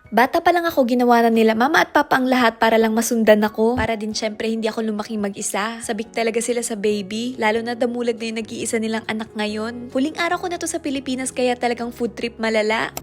Bata pa lang ako, ginawa na nila mama at papa ang lahat para lang masundan ako. Para din syempre hindi ako lumaking mag-isa. Sabik talaga sila sa baby, lalo na damulag na yung nag-iisa nilang anak ngayon. Huling araw ko na to sa Pilipinas kaya talagang food trip malala.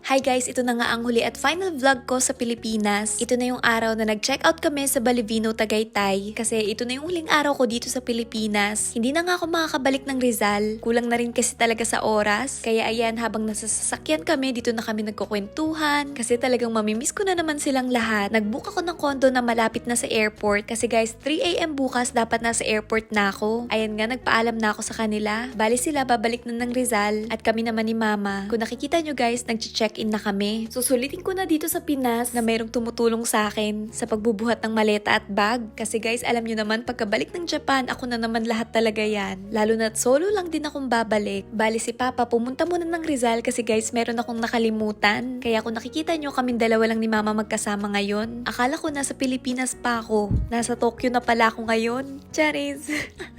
Hi guys, ito na nga ang huli at final vlog ko sa Pilipinas. Ito na yung araw na nag-check out kami sa Balivino, Tagaytay. Kasi ito na yung huling araw ko dito sa Pilipinas. Hindi na nga ako makakabalik ng Rizal. Kulang na rin kasi talaga sa oras. Kaya ayan, habang nasa sasakyan kami, dito na kami nagkukwentuhan. Kasi talagang mamimiss ko na naman silang lahat. Nag-book ako ng condo na malapit na sa airport. Kasi guys, 3 AM bukas dapat nasa airport na ako. Ayan nga, nagpaalam na ako sa kanila. Bali sila, babalik na ng Rizal. At kami naman ni mama. Kung nakikita nyo guys, nag-check in na kami. Susulitin ko na dito sa Pinas na mayroong tumutulong sa akin sa pagbubuhat ng maleta at bag. Kasi guys, alam nyo naman, pagkabalik ng Japan, ako na naman lahat talaga yan. Lalo na't solo lang din akong babalik. Bali si Papa, pumunta muna ng Rizal kasi guys, meron akong nakalimutan. Kaya kung nakikita nyo, kaming dalawa lang ni Mama magkasama ngayon. Akala ko nasa Pilipinas pa ako. Nasa Tokyo na pala ako ngayon. Charis!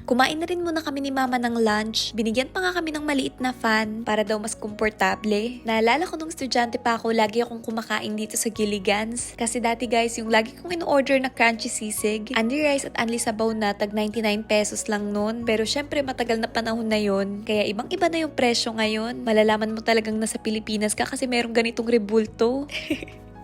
Kumain na rin muna kami ni Mama ng lunch. Binigyan pa nga kami ng maliit na fan para daw mas komportable. Naalala ko nung estudyante pa ako, lagi akong kumakain dito sa Gilligan's. Kasi dati guys, yung lagi kong in-order na crunchy sisig, only rice at only sabaw na, tag 99 pesos lang nun. Pero syempre matagal na panahon na yon, kaya ibang iba na yung presyo ngayon. Malalaman mo talagang nasa Pilipinas ka kasi merong ganitong rebulto.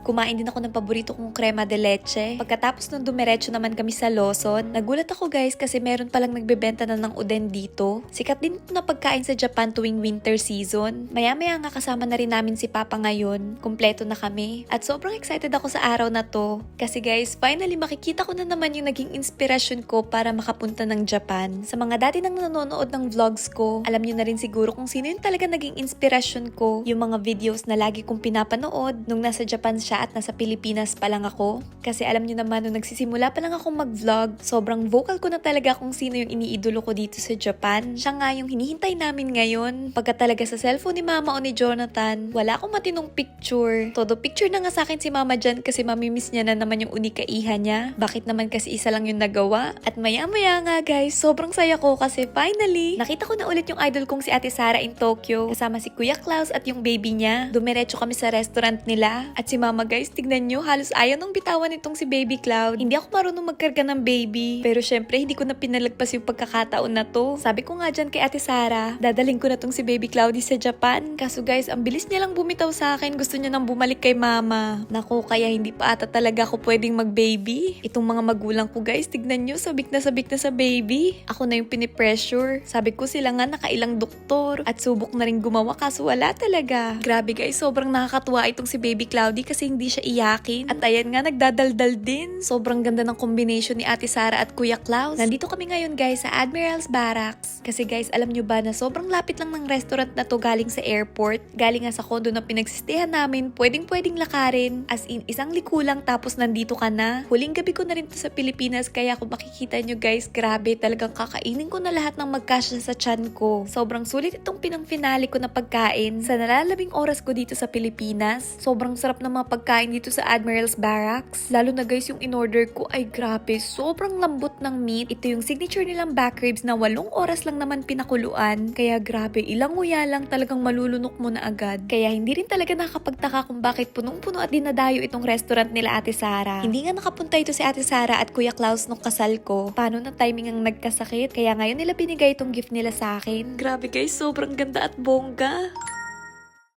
Kumain din ako ng paborito kong crema de leche. Pagkatapos nung dumiretso naman kami sa Lawson, nagulat ako guys kasi meron palang nagbebenta na ng uden dito. Sikat din ito na pagkain sa Japan tuwing winter season. Maya-maya nga kasama na rin namin si Papa ngayon. Kumpleto na kami. At sobrang excited ako sa araw na to. Kasi guys, finally makikita ko na naman yung naging inspirasyon ko para makapunta ng Japan. Sa mga dati nang nanonood ng vlogs ko, alam nyo na rin siguro kung sino yung talaga naging inspirasyon ko. Yung mga videos na lagi kong pinapanood nung nasa Japan siya at nasa Pilipinas pa lang ako. Kasi alam nyo naman, nung nagsisimula pa lang akong mag-vlog, sobrang vocal ko na talaga kung sino yung iniidolo ko dito sa Japan. Siya nga yung hinihintay namin ngayon. Pagka talaga sa cellphone ni Mama o ni Jonathan, wala akong matinong picture. Todo picture na nga sa akin si Mama dyan kasi mamimiss niya na naman yung unikaiha niya. Bakit naman kasi isa lang yung nagawa? At maya-maya nga guys, sobrang saya ko kasi finally, nakita ko na ulit yung idol kong si Ate Sara in Tokyo. Kasama si Kuya Klaus at yung baby niya. Dumiretso kami sa restaurant nila. At si Mama guys, tignan nyo, halos ayaw nung bitawan itong si Baby Cloud. Hindi ako marunong magkarga ng baby. Pero syempre, hindi ko na pinalagpas yung pagkakataon na to. Sabi ko nga dyan kay Ate Sara, dadaling ko na tong si Baby Cloudy sa Japan. Kaso guys, ang bilis niya lang bumitaw sa akin. Gusto niya nang bumalik kay Mama. Naku, kaya hindi pa ata talaga ako pwedeng mag-baby. Itong mga magulang ko guys, tignan nyo, sabik na sa baby. Ako na yung pinipressure. Sabi ko sila nga nakailang doktor. At subok na rin gumawa kaso wala talaga. Grabe guys, sobrang nakakatuwa itong si Baby Cloudy kasi hindi siya iyakin. At ayan nga, nagdadaldal din. Sobrang ganda ng combination ni Ate Sara at Kuya Klaus. Nandito kami ngayon guys sa Admiral's Barracks. Kasi guys, alam nyo ba na sobrang lapit lang ng restaurant na to galing sa airport. Galing nga sa condo na pinagsistehan namin, pwedeng lakarin. As in, isang liko lang tapos nandito ka na. Huling gabi ko na rin to sa Pilipinas kaya kung makikita nyo guys, grabe, talagang kakainin ko na lahat ng magkasya sa tiyan ko. Sobrang sulit itong pinang-finale ko na pagkain. Sa nalalabing oras ko dito sa Pilipinas, sobrang sarap ng mga pagkain dito sa Admiral's Barracks. Lalo na guys, yung in-order ko ay grabe, sobrang lambot ng meat. Ito yung signature nilang back ribs na 8 oras lang naman pinakuluan. Kaya grabe, ilang nguya lang talagang malulunok mo na agad. Kaya hindi rin talaga nakakapagtaka kung bakit punong-puno at dinadayo itong restaurant nila Ate Sara. Hindi nga nakapunta ito si Ate Sara at Kuya Klaus nung kasal ko. Paano na timing ang nagkasakit? Kaya ngayon nila binigay itong gift nila sa akin. Grabe guys, sobrang ganda at bongga.